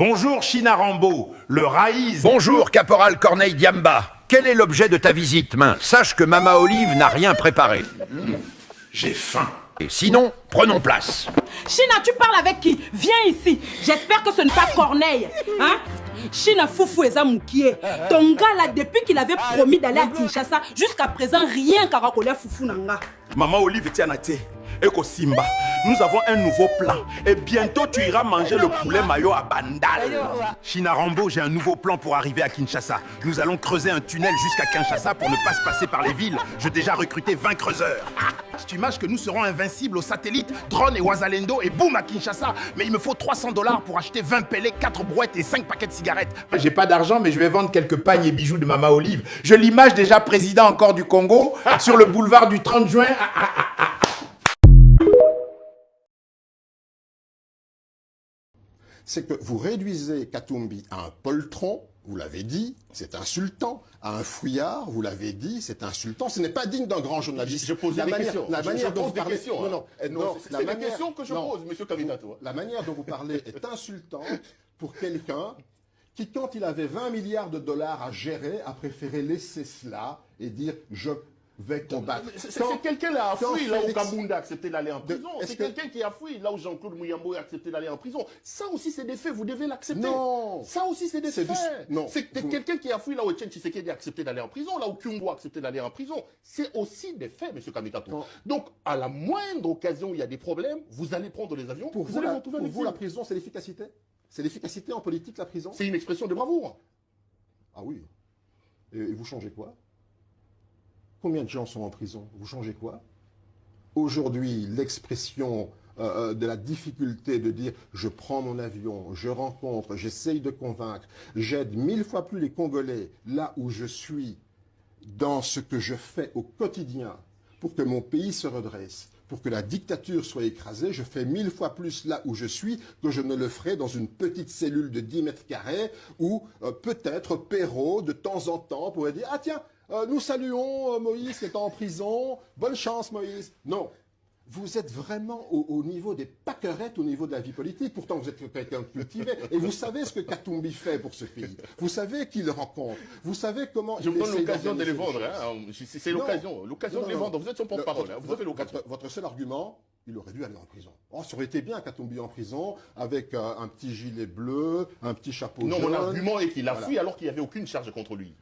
Bonjour China Rambo, le Raïs. Bonjour Caporal Corneille Diamba. Quel est l'objet de ta visite, main? Sache que Mama Olive n'a rien préparé. J'ai faim. Et sinon, prenons place. China, tu parles avec qui? Viens ici. J'espère que ce n'est pas Corneille. Hein? China Foufou et Zamoukié. Ton gars là, depuis qu'il avait promis d'aller à Kinshasa, jusqu'à présent, rien qu'à racoler Foufou Nanga. Maman Olive Tianate. Eko Simba, nous avons un nouveau plan. Et bientôt tu iras manger le poulet mayo à Bandal. China Rambo, j'ai un nouveau plan pour arriver à Kinshasa. Nous allons creuser un tunnel jusqu'à Kinshasa pour ne pas se passer par les villes. J'ai déjà recruté 20 creuseurs. Tu images que nous serons invincibles aux satellites, drones et Ouazalendo et boum à Kinshasa. Mais il me faut 300 $ pour acheter 20 pellets, 4 brouettes et 5 paquets de cigarettes. J'ai pas d'argent, mais je vais vendre quelques pagnes et bijoux de Mama Olive. Je l'image déjà président encore du Congo sur le boulevard du 30 juin. C'est que vous réduisez Katumbi à un poltron, vous l'avez dit, c'est insultant, à un fouillard, vous l'avez dit, c'est insultant, ce n'est pas digne d'un grand journaliste. Je pose des questions. La manière dont vous parlez... questions. Non, c'est des questions que je pose, monsieur Kamitato. La manière dont vous parlez est insultante pour quelqu'un qui, quand il avait 20 milliards de dollars à gérer, a préféré laisser cela et dire « je vais combattre ». C'est quelqu'un là a fui là où Kabunda a accepté d'aller en prison. C'est quelqu'un qui a fui là où Jean-Claude Mouyambo a accepté d'aller en prison. Ça aussi c'est des faits, vous devez l'accepter. Non. Ça aussi c'est des faits. Non. C'est quelqu'un qui a fui là où Etienne Tshisekedi a accepté d'aller en prison, là où Kyungo a accepté d'aller en prison. C'est aussi des faits, monsieur Kamitato. Donc à la moindre occasion où il y a des problèmes, vous allez prendre les avions, Pour vous allez retrouver pour vous, la prison, c'est l'efficacité? C'est l'efficacité en politique, la prison? C'est une expression de bravoure. Ah oui. Et vous changez quoi? Combien de gens sont en prison? Vous changez quoi? Aujourd'hui, l'expression de la difficulté de dire « je prends mon avion, je rencontre, j'essaye de convaincre, j'aide 1000 fois plus les Congolais là où je suis, dans ce que je fais au quotidien pour que mon pays se redresse, pour que la dictature soit écrasée, je fais 1000 fois plus là où je suis que je ne le ferai dans une petite cellule de 10 mètres carrés où peut-être Perrault, de temps en temps, pourrait dire « ah tiens, nous saluons Moïse qui est en prison, bonne chance Moïse ». Non, vous êtes vraiment au niveau des pâquerettes, au niveau de la vie politique. Pourtant, vous êtes quelqu'un de cultivé. Et vous savez ce que Katumbi fait pour ce pays. Vous savez qui le rencontre. Vous savez comment... Je vous donne l'occasion de les vendre. Hein. C'est l'occasion. L'occasion de les vendre. Vous êtes son porte-parole. Vous avez l'occasion. Votre seul argument, il aurait dû aller en prison. Oh, ça aurait été bien Katumbi en prison, avec un petit gilet bleu, un petit chapeau jaune. Non, mon argument est qu'il a fui alors qu'il n'y avait aucune charge contre lui.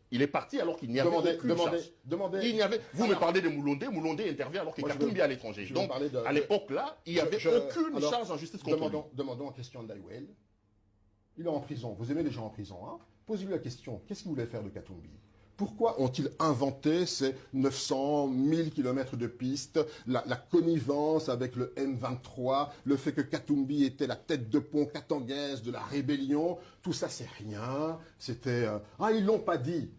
Il est parti alors qu'il n'y avait aucune charge. Vous me parlez de Moulondé. Moulondé intervient alors qu'il est Katumbi à l'étranger. Donc, à l'époque là, il n'y avait aucune charge en justice contre lui. Demandons à Christian Daiwel. Il est en prison. Vous aimez les gens en prison, hein? Posez-lui la question. Qu'est-ce qu'il voulait faire de Katumbi? Pourquoi ont-ils inventé ces 900, 1000 km de pistes, la connivence avec le M23, le fait que Katumbi était la tête de pont katangaise de la rébellion? Tout ça, c'est rien. C'était... ah, ils l'ont pas dit.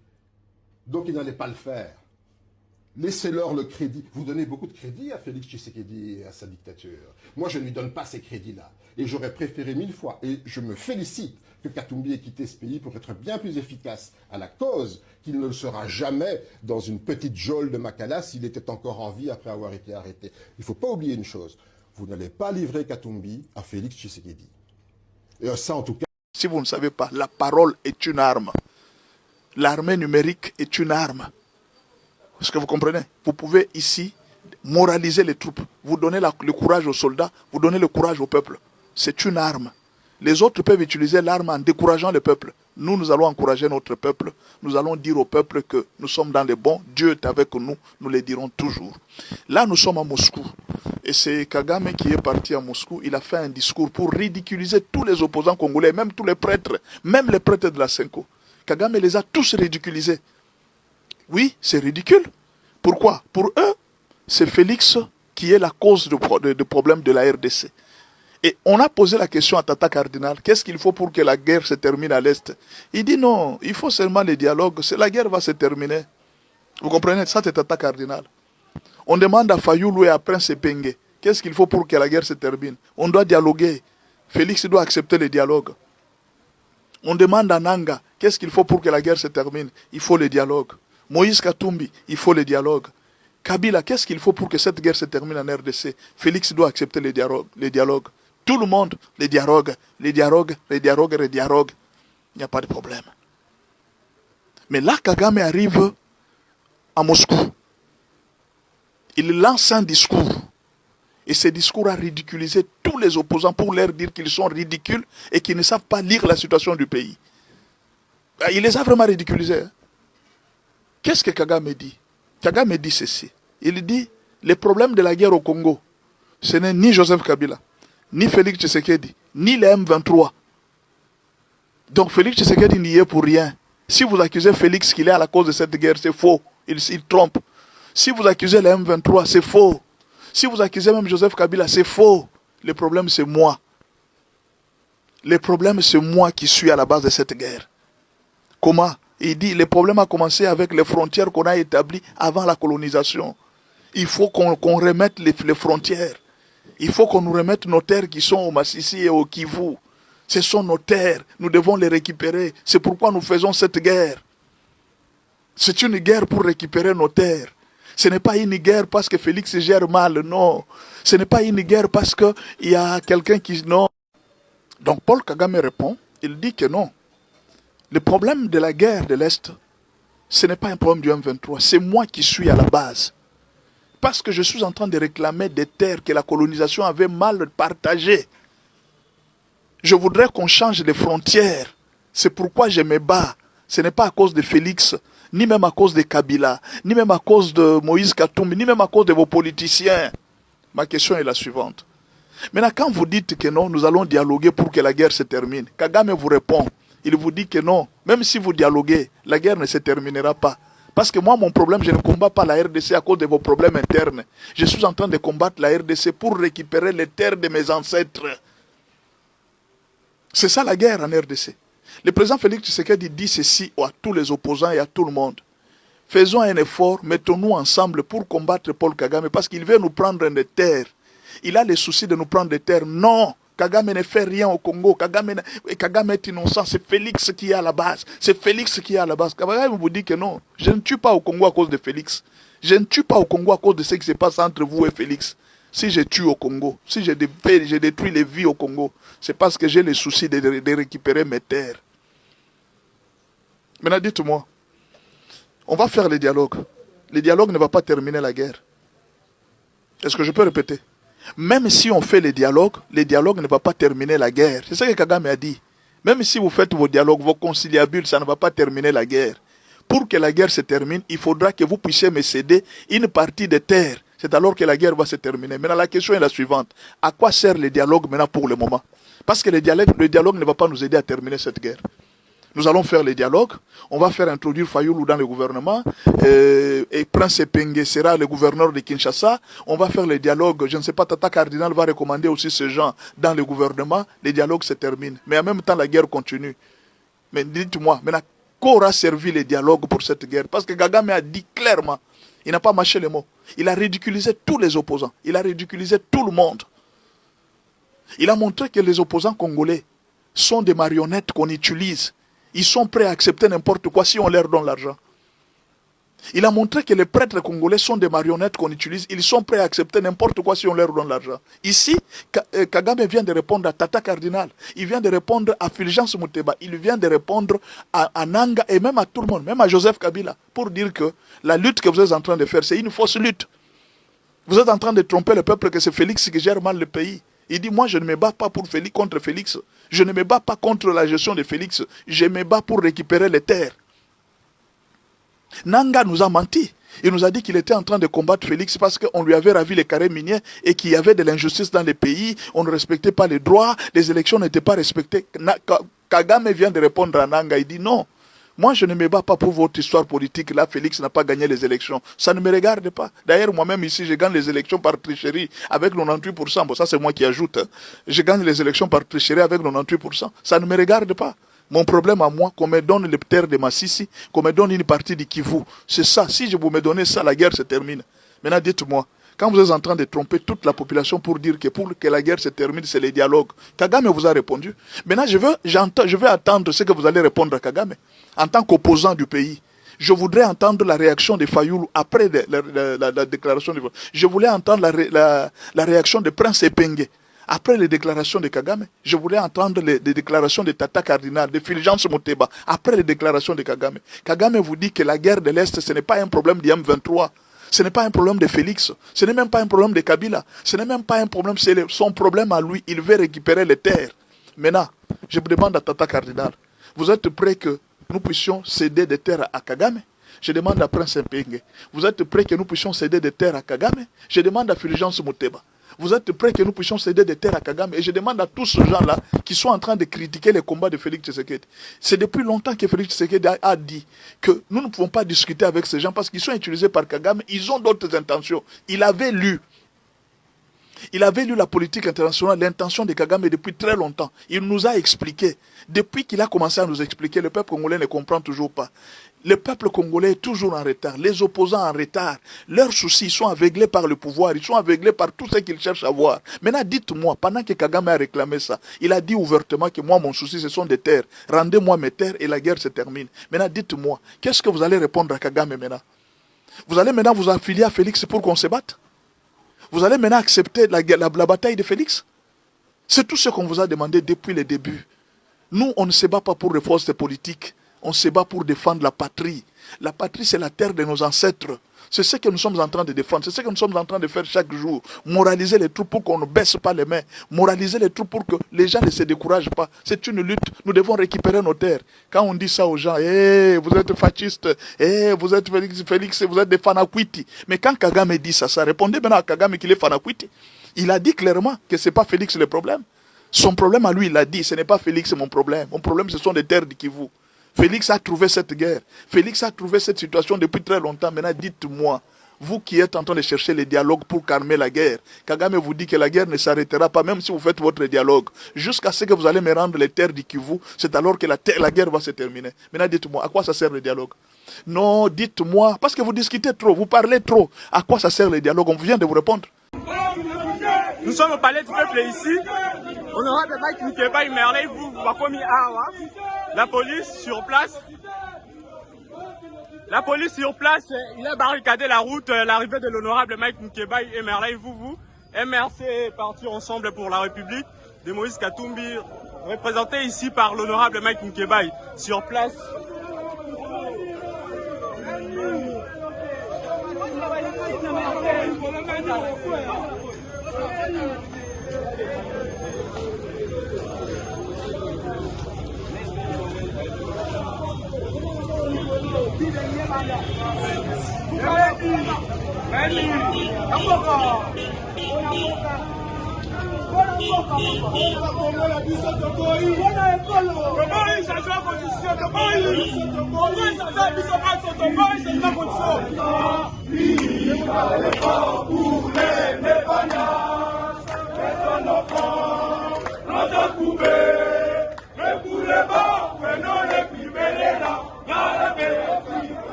Donc, ils n'allaient pas le faire. Laissez-leur le crédit. Vous donnez beaucoup de crédit à Félix Tshisekedi et à sa dictature. Moi, je ne lui donne pas ces crédits-là. Et j'aurais préféré 1000 fois, et je me félicite que Katumbi ait quitté ce pays pour être bien plus efficace à la cause qu'il ne le sera jamais dans une petite geôle de Makala s'il était encore en vie après avoir été arrêté. Il ne faut pas oublier une chose. Vous n'allez pas livrer Katumbi à Félix Tshisekedi. Et ça, en tout cas... Si vous ne savez pas, la parole est une arme. L'armée numérique est une arme. Est-ce que vous comprenez? Vous pouvez ici moraliser les troupes. Vous donnez le courage aux soldats, vous donnez le courage au peuple. C'est une arme. Les autres peuvent utiliser l'arme en décourageant le peuple. Nous allons encourager notre peuple. Nous allons dire au peuple que nous sommes dans les bons. Dieu est avec nous. Nous le dirons toujours. Là, nous sommes à Moscou. Et c'est Kagame qui est parti à Moscou. Il a fait un discours pour ridiculiser tous les opposants congolais, même tous les prêtres, même les prêtres de la Senko. Kagame les a tous ridiculisés. Oui, c'est ridicule. Pourquoi? Pour eux, c'est Félix qui est la cause du problème de la RDC. Et on a posé la question à Tata Cardinal, qu'est-ce qu'il faut pour que la guerre se termine à l'Est? Il dit non, il faut seulement le dialogue, la guerre va se terminer. Vous comprenez? Ça, c'est Tata Cardinal. On demande à Fayoulou et à Prince Epenge, qu'est-ce qu'il faut pour que la guerre se termine? On doit dialoguer. Félix doit accepter le dialogue. On demande à Nanga, qu'est-ce qu'il faut pour que la guerre se termine? Il faut le dialogue. Moïse Katumbi, il faut le dialogue. Kabila, qu'est-ce qu'il faut pour que cette guerre se termine en RDC? Félix doit accepter le dialogue. Tout le monde, les dialogues, les dialogues, les dialogues, les dialogues. Il n'y a pas de problème. Mais là, Kagame arrive à Moscou. Il lance un discours. Et ce discours a ridiculisé tous les opposants pour leur dire qu'ils sont ridicules et qu'ils ne savent pas lire la situation du pays. Il les a vraiment ridiculisés. Hein. Qu'est-ce que Kagame dit? Kagame dit ceci. Il dit, les problèmes de la guerre au Congo, ce n'est ni Joseph Kabila, ni Félix Tshisekedi, ni les M23. Donc Félix Tshisekedi n'y est pour rien. Si vous accusez Félix qu'il est à la cause de cette guerre, c'est faux. Il trompe. Si vous accusez les M23, c'est faux. Si vous accusez même Joseph Kabila, c'est faux. Le problème, c'est moi. Le problème, c'est moi qui suis à la base de cette guerre. Comment? Il dit, le problème a commencé avec les frontières qu'on a établies avant la colonisation. Il faut qu'on remette les frontières. Il faut qu'on nous remette nos terres qui sont au Massissi et au Kivu. Ce sont nos terres. Nous devons les récupérer. C'est pourquoi nous faisons cette guerre. C'est une guerre pour récupérer nos terres. Ce n'est pas une guerre parce que Félix gère mal, non. Ce n'est pas une guerre parce qu'il y a quelqu'un qui... Non. Donc Paul Kagame répond, il dit que non. Le problème de la guerre de l'Est, ce n'est pas un problème du M23. C'est moi qui suis à la base. Parce que je suis en train de réclamer des terres que la colonisation avait mal partagées. Je voudrais qu'on change les frontières. C'est pourquoi je me bats. Ce n'est pas à cause de Félix, ni même à cause de Kabila, ni même à cause de Moïse Katumbi, ni même à cause de vos politiciens. Ma question est la suivante. Maintenant, quand vous dites que non, nous allons dialoguer pour que la guerre se termine, Kagame vous répond. Il vous dit que non, même si vous dialoguez, la guerre ne se terminera pas. Parce que moi, mon problème, je ne combats pas la RDC à cause de vos problèmes internes. Je suis en train de combattre la RDC pour récupérer les terres de mes ancêtres. C'est ça la guerre en RDC. Le président Félix Tshisekedi dit ceci à tous les opposants et à tout le monde. Faisons un effort, mettons-nous ensemble pour combattre Paul Kagame parce qu'il veut nous prendre des terres. Il a le souci de nous prendre des terres. Non, Kagame ne fait rien au Congo. Kagame est innocent. C'est Félix qui est à la base. C'est Félix qui est à la base. Kagame vous dit que non, je ne tue pas au Congo à cause de Félix. Je ne tue pas au Congo à cause de ce qui se passe entre vous et Félix. Si je tue au Congo, si je détruis les vies au Congo, c'est parce que j'ai le souci de récupérer mes terres. Maintenant, dites-moi, on va faire le dialogue. Le dialogue ne va pas terminer la guerre. Est-ce que je peux répéter? Même si on fait le dialogue ne va pas terminer la guerre. C'est ça que Kagame a dit. Même si vous faites vos dialogues, vos conciliabules, ça ne va pas terminer la guerre. Pour que la guerre se termine, il faudra que vous puissiez me céder une partie des terres. C'est alors que la guerre va se terminer. Maintenant, la question est la suivante. À quoi sert le dialogue maintenant pour le moment? Parce que le dialogue ne va pas nous aider à terminer cette guerre. Nous allons faire le dialogue. On va faire introduire Fayoulou dans le gouvernement. Et Prince Epenge sera le gouverneur de Kinshasa. On va faire le dialogue. Je ne sais pas, Tata Cardinal va recommander aussi ces gens dans le gouvernement. Le dialogue se termine. Mais en même temps, la guerre continue. Mais dites-moi, maintenant, qu'aura servi le dialogue pour cette guerre? Parce que Kagame a dit clairement, il n'a pas mâché les mots. Il a ridiculisé tous les opposants. Il a ridiculisé tout le monde. Il a montré que les opposants congolais sont des marionnettes qu'on utilise. Ils sont prêts à accepter n'importe quoi si on leur donne l'argent. Il a montré que les prêtres congolais sont des marionnettes qu'on utilise. Ils sont prêts à accepter n'importe quoi si on leur donne l'argent. Ici, Kagame vient de répondre à Tata Cardinal. Il vient de répondre à Fulgence Muteba. Il vient de répondre à Nanga et même à tout le monde, même à Joseph Kabila, pour dire que la lutte que vous êtes en train de faire, c'est une fausse lutte. Vous êtes en train de tromper le peuple que c'est Félix qui gère mal le pays. Il dit, moi je ne me bats pas pour Félix, contre Félix. Je ne me bats pas contre la gestion de Félix. Je me bats pour récupérer les terres. Nanga nous a menti. Il nous a dit qu'il était en train de combattre Félix parce qu'on lui avait ravi les carrés miniers et qu'il y avait de l'injustice dans les pays. On ne respectait pas les droits. Les élections n'étaient pas respectées. Kagame vient de répondre à Nanga. Il dit non. Moi, je ne me bats pas pour votre histoire politique. Là, Félix n'a pas gagné les élections. Ça ne me regarde pas. D'ailleurs, moi-même ici, je gagne les élections par tricherie avec 98%. Bon, ça, c'est moi qui ajoute. Hein. Je gagne les élections par tricherie avec 98%. Ça ne me regarde pas. Mon problème à moi, qu'on me donne les terres de Massissi, qu'on me donne une partie du Kivu. C'est ça. Si je vous me donnez ça, la guerre se termine. Maintenant, dites-moi, quand vous êtes en train de tromper toute la population pour dire que pour que la guerre se termine, c'est les dialogues, Kagame vous a répondu. Maintenant, je vais attendre ce que vous allez répondre à Kagame. En tant qu'opposant du pays, je voudrais entendre la réaction de Fayoulou après la déclaration de... Je voulais entendre la réaction de Prince Epenge Après les déclarations de Kagame, je voulais entendre les déclarations de Tata Cardinal, de Fulgence Moteba. Après les déclarations de Kagame, Kagame vous dit que la guerre de l'Est, ce n'est pas un problème du M23. Ce n'est pas un problème de Félix. Ce n'est même pas un problème de Kabila. Ce n'est même pas un problème, c'est son problème à lui. Il veut récupérer les terres. Maintenant, je me demande à Tata Cardinal, vous êtes prêt que nous puissions céder des terres à Kagame? Je demande à Prince Mpenge, vous êtes prêt que nous puissions céder des terres à Kagame? Je demande à Fulgence Moteba, vous êtes prêt que nous puissions céder des terres à Kagame? Et je demande à tous ces gens-là qui sont en train de critiquer les combats de Félix Tshisekedi. C'est depuis longtemps que Félix Tshisekedi a dit que nous ne pouvons pas discuter avec ces gens parce qu'ils sont utilisés par Kagame, ils ont d'autres intentions. Il avait lu la politique internationale, l'intention de Kagame depuis très longtemps. Il nous a expliqué. Depuis qu'il a commencé à nous expliquer, le peuple congolais ne comprend toujours pas. Le peuple congolais est toujours en retard. Les opposants en retard. Leurs soucis, ils sont aveuglés par le pouvoir. Ils sont aveuglés par tout ce qu'ils cherchent à voir. Maintenant, dites-moi, pendant que Kagame a réclamé ça, il a dit ouvertement que moi, mon souci, ce sont des terres. Rendez-moi mes terres et la guerre se termine. Maintenant, dites-moi, qu'est-ce que vous allez répondre à Kagame maintenant? Vous allez maintenant vous affilier à Félix pour qu'on se batte? Vous allez maintenant accepter la bataille de Félix? C'est tout ce qu'on vous a demandé depuis le début. Nous, on ne se bat pas pour les forces politiques. On se bat pour défendre la patrie. La patrie, c'est la terre de nos ancêtres. C'est ce que nous sommes en train de défendre. C'est ce que nous sommes en train de faire chaque jour. Moraliser les troupes pour qu'on ne baisse pas les mains. Moraliser les troupes pour que les gens ne se découragent pas. C'est une lutte. Nous devons récupérer nos terres. Quand on dit ça aux gens, vous êtes fascistes, vous êtes Félix, vous êtes des Fanakwiti. Mais quand Kagame dit ça, répondez maintenant à Kagame qu'il est Fanakwiti. Il a dit clairement que ce n'est pas Félix le problème. Son problème à lui, il a dit, ce n'est pas Félix mon problème. Mon problème, ce sont les terres du Kivu. Félix a trouvé cette guerre. Félix a trouvé cette situation depuis très longtemps. Maintenant, dites-moi, vous qui êtes en train de chercher le dialogue pour calmer la guerre, Kagame vous dit que la guerre ne s'arrêtera pas, même si vous faites votre dialogue. Jusqu'à ce que vous allez me rendre les terres du Kivu, c'est alors que la guerre va se terminer. Maintenant, dites-moi, à quoi ça sert le dialogue? Non, dites-moi, parce que vous discutez trop, vous parlez trop. À quoi ça sert le dialogue? On vient de vous répondre. Nous sommes au palais du peuple ici. Honorable Mike Mukeba, vous Bakomi Awa. La police sur place. La police sur place, il a barricadé la route, l'arrivée de l'honorable Mike Mukeba et Merley vous. MRC est parti ensemble pour la République de Moïse Katumbi, représenté ici par l'honorable Mike Mukeba sur place.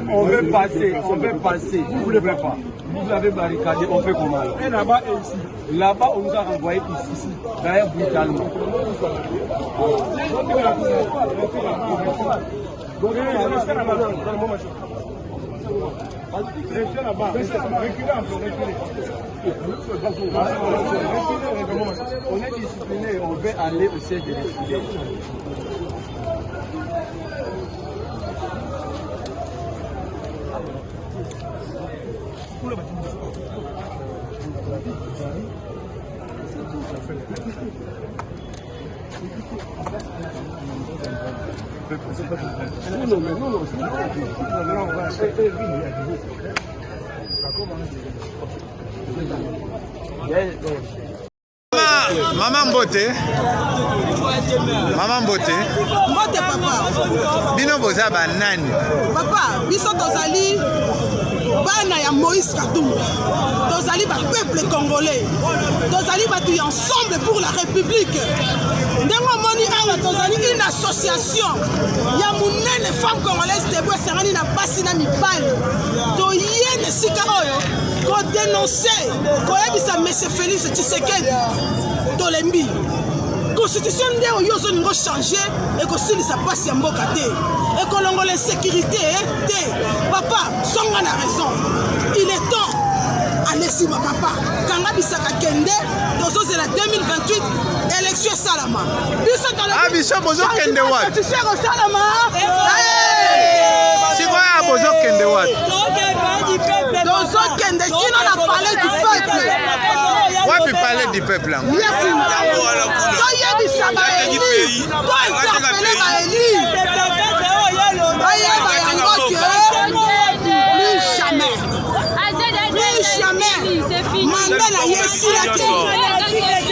On veut passer. Vous voulez pas. Vous avez barricadé, on fait comment? Et là-bas et ici. Là-bas, on nous a renvoyé ici. D'ailleurs, brutalement. Restez là-bas. Reculez un peu, reculez. On est discipliné, on veut aller au siège de l'État. Maman Mbote. Maman Mbote. Mbote papa. Bino boza banani. Papa, biso tozali bana ya Moïse Katumbi. Tozali ba peuple congolais. Tozali batu ensemble pour la République. Ndengo moni awa tozali une association ya munene femmes congolaises debout esangani na basi na mibali. Toyene sika oyo ko dénoncer ko yebisa monsieur Félix Tshisekedi. tolembi constitution nde oyo ozolingo changer ekosilisa pasi ya mboka te ekolongola insécurité te papa songa na raison il est temps alesima papa kanga bisaka kende tozozela 2028 élection esalama biso biso bozokende wapi esalama sikoya bozokende wapi tozokende kino na palais du peuple wapi palais du peuple yango toyebisa baeli tointerpele baeli bayeba yango ke plus jamais manda na ye esilaki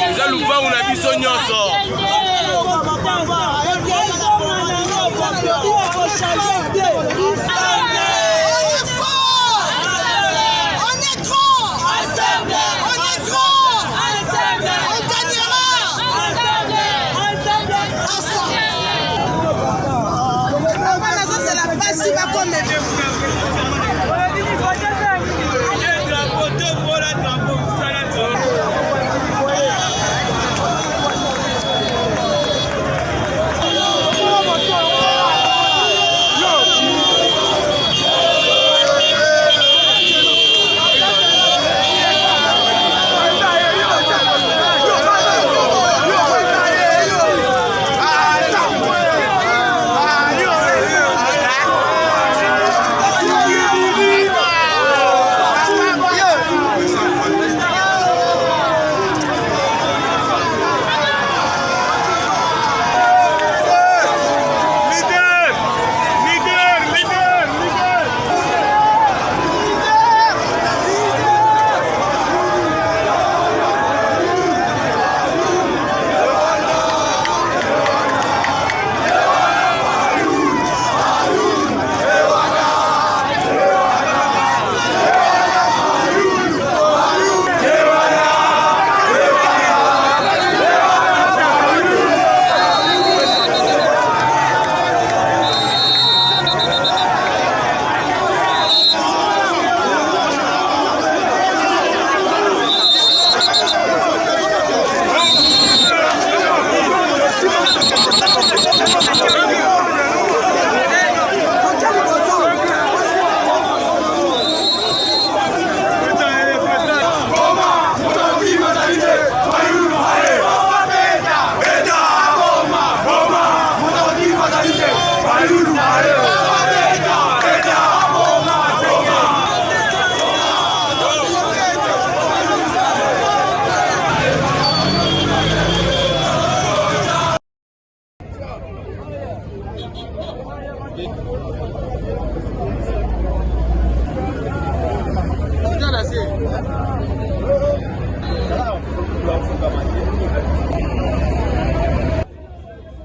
eza lubangu na biso nyonso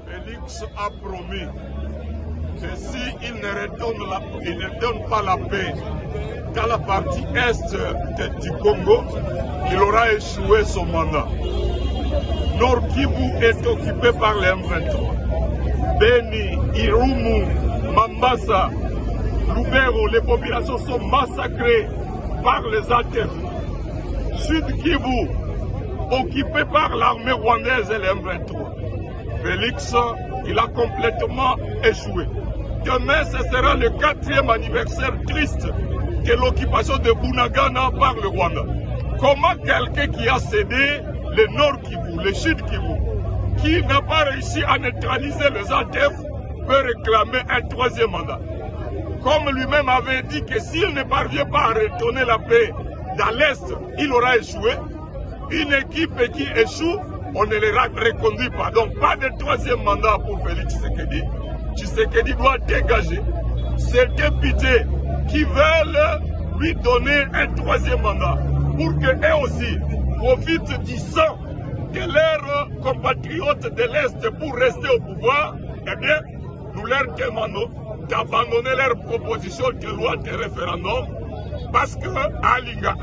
Félix a promis que s'il ne donne pas la paix dans la partie est du Congo, il aura échoué son mandat. Nord Kivu est occupé par les M23. Beni, Irumu, Mambasa, Lubero, les populations sont massacrées par les ATF. Sud Kivu, occupé par l'armée rwandaise et les M23. Félix, il a complètement échoué. Demain, ce sera le 4e anniversaire triste de l'occupation de Bunagana par le Rwanda. Comment quelqu'un qui a cédé le Nord Kivu, le Sud Kivu, qui n'a pas réussi à neutraliser les ATF, peut réclamer un 3e mandat? Comme lui-même avait dit que s'il ne parvient pas à retourner la paix dans l'Est, il aura échoué. Une équipe qui échoue, on ne les reconduit pas. Donc pas de 3e mandat pour Félix Tshisekedi. Tshisekedi doit dégager ces députés qui veulent lui donner un 3e mandat pour qu'eux aussi profitent du sang de leurs compatriotes de l'Est pour rester au pouvoir. Eh bien, nous leur demandons d'abandonner leur proposition de loi de référendum parce que Alinga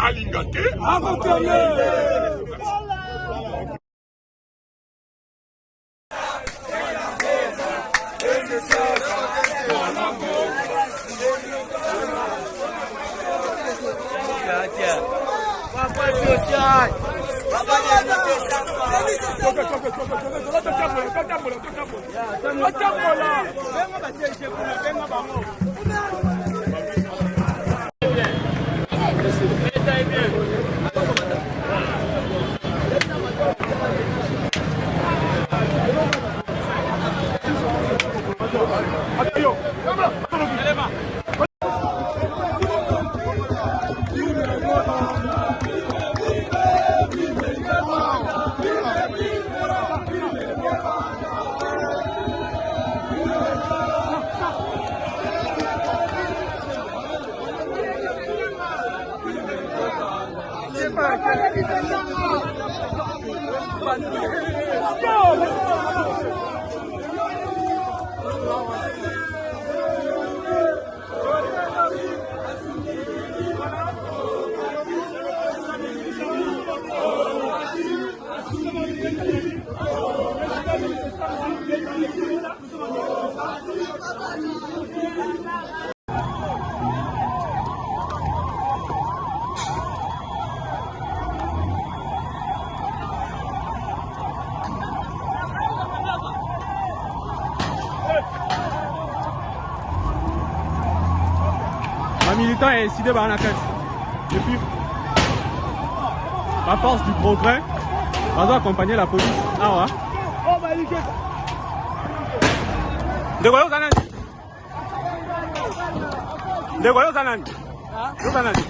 Un militant est décidé par la caisse. Depuis la force du progrès, on doit accompagner la police. Ah ouais. Degoyo Zanani. Degoyo Zanani. Zanani.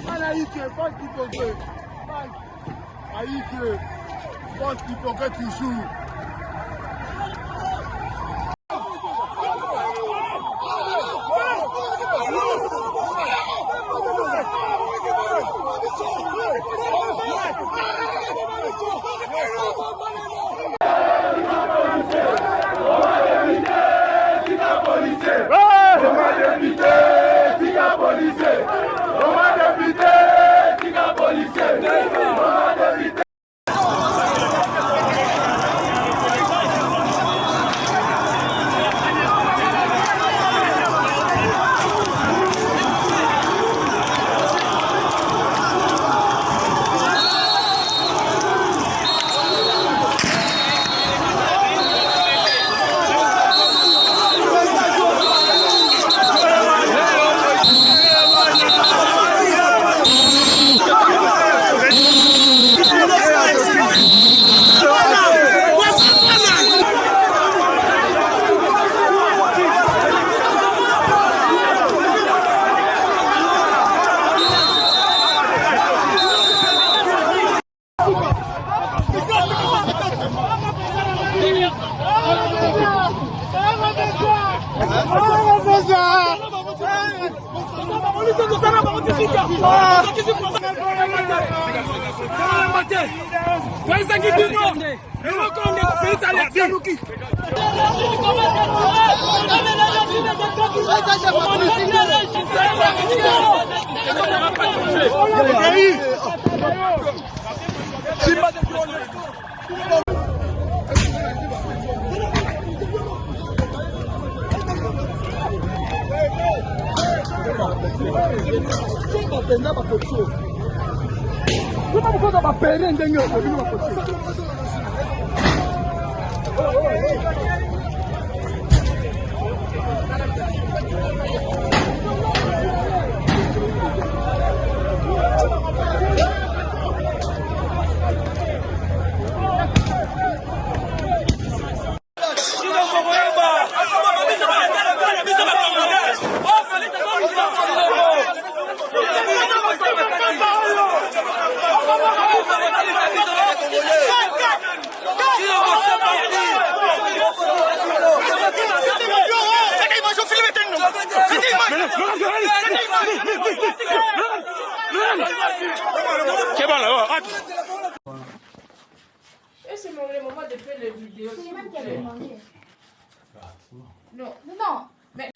toujours. Et c'est le moment de faire les vidéos. C'est même qu'elle a demandé. Non, non. Mais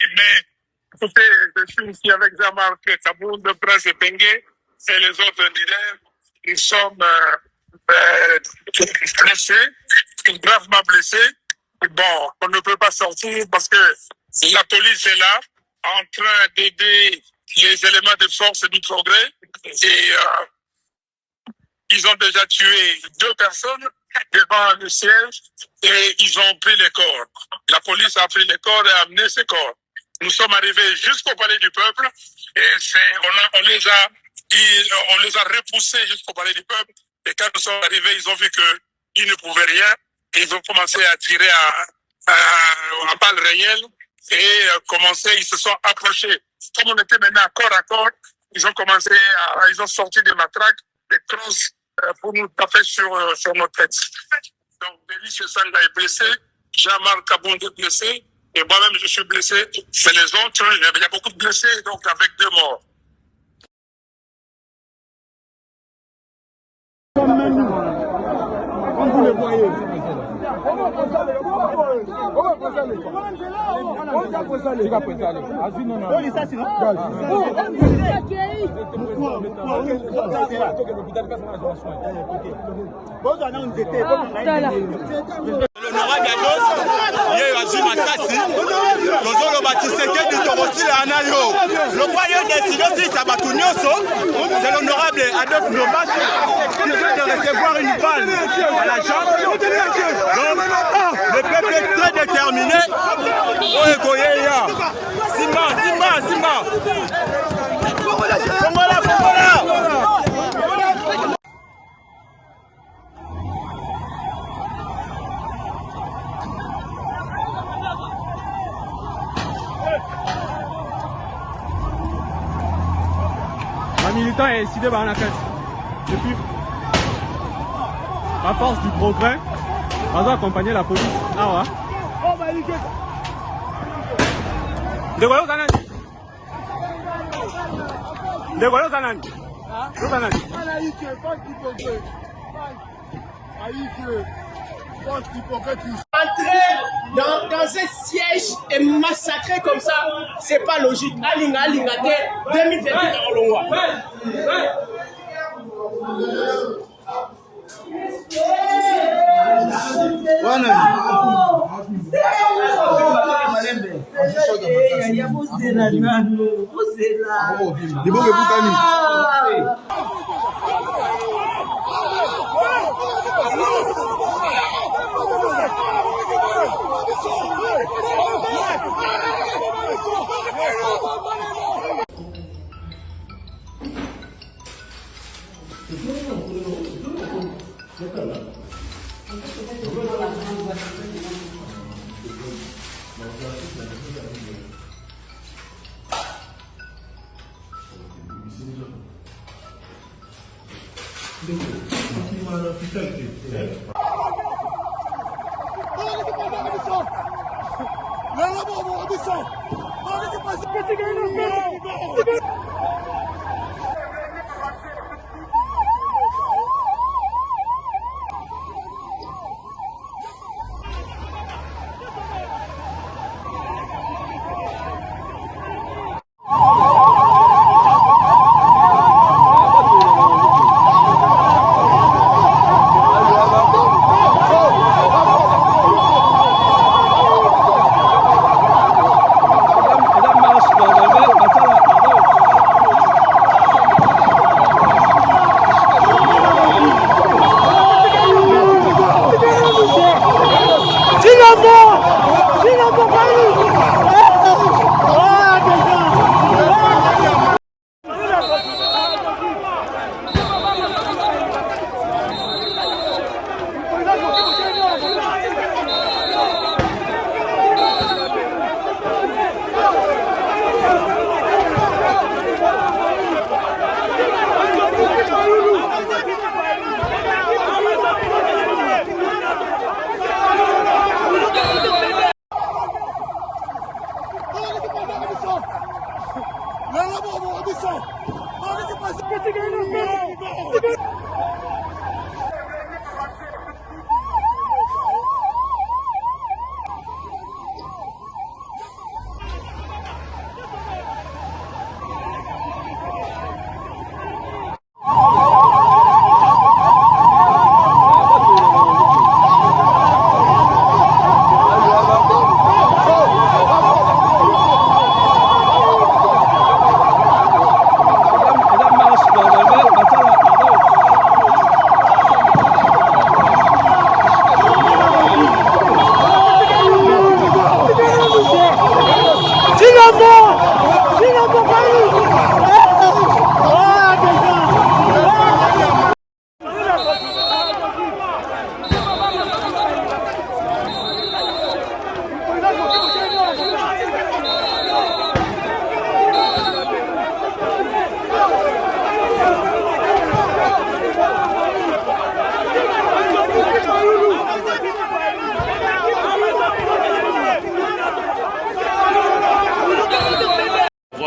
écoutez, je suis ici avec Jean-Marc Kaboun, le prince Bengué et les autres leaders. Nous sommes blessés, gravement blessés. Bon, on ne peut pas sortir parce que la police est là, en train d'aider les éléments de force du progrès. Et ils ont déjà tué 2 personnes devant le siège et ils ont pris les corps. La police a pris les corps et a amené ces corps. Nous sommes arrivés jusqu'au palais du peuple et on les a repoussés jusqu'au palais du peuple. Et quand nous sommes arrivés, ils ont vu qu'ils ne pouvaient rien et ils ont commencé à tirer à balles réelles et ils se sont approchés. Comme on était maintenant corps à corps, ils ont sorti des matraques, des crosses pour nous taper sur nos têtes. Donc, Denis Sanga est blessé, Jean-Marc Kaboundé est blessé, et moi-même je suis blessé. Mais les autres, il y a beaucoup de blessés, donc avec 2 morts. Comme vous le voyez. L'honorable Yados, il y a eu Masasi, Tozolo Batiseke du Torosil Anayo. Le croyant des si ça va tout c'est l'honorable Adolphe Nobas qui vient de recevoir une balle à la jambe. Donc, le peuple est très déterminé. Simba. Fongola. Un militant est décidé par la fête. Depuis la force du progrès, on doit accompagner la police. Ah ouais. Entrer dans un siège et massacrer comme ça, c'est pas logique. Alinga 2021 dans le mois.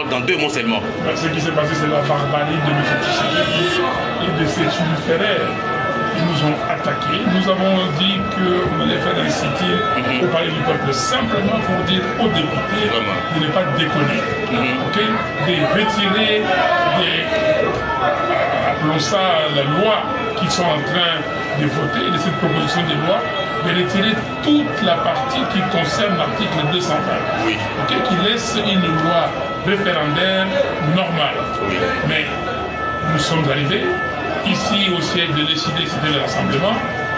Dans 2 mots seulement. Ce qui s'est passé, c'est la barbarie de M. Tshisekedi et de ses turiféraires. Ils nous ont attaqués. Nous avons dit qu'on allait faire un sit-in au palais du peuple simplement pour dire aux députés de ne pas déconner. De retirer appelons ça la loi qu'ils sont en train de voter, de cette proposition de loi, de retirer toute la partie qui concerne l'article 220, qui laisse une loi référendaire normale. Mais nous sommes arrivés ici au siège de décider, c'était le rassemblement,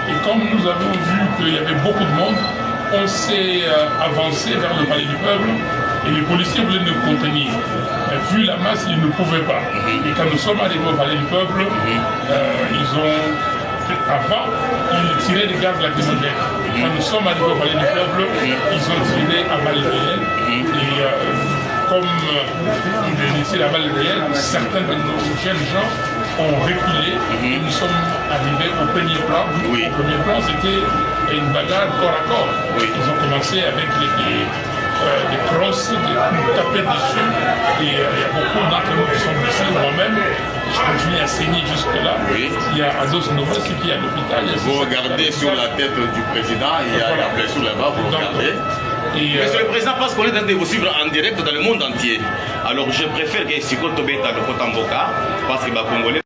et comme nous avons vu qu'il y avait beaucoup de monde, on s'est avancé vers le palais du peuple et les policiers voulaient nous contenir. Mais vu la masse, ils ne pouvaient pas. Et quand nous sommes arrivés au palais du peuple, avant, ils tiraient des gaz lacrymogènes. Quand nous sommes arrivés au palais du peuple, ils ont tiré à balles réelles. Et comme ils tiraient à balles réelles, certains de nos jeunes gens ont reculé et nous sommes arrivés au premier plan. Au premier plan, c'était une bagarre corps à corps. Ils ont commencé avec des crosses, nous taper dessus. Et il y a beaucoup d'entre nous qui sont blessés. Moi-même, je continue à saigner jusque-là. Il y a Ados Novos qui est à l'hôpital. Vous regardez sur la tête du président, il y a la blessure là-bas, vous regardez. Monsieur le Président, parce qu'on est en train de vous suivre en direct dans le monde entier. Alors je préfère que Siko Tobeta le Kotamboka, parce que les Congolais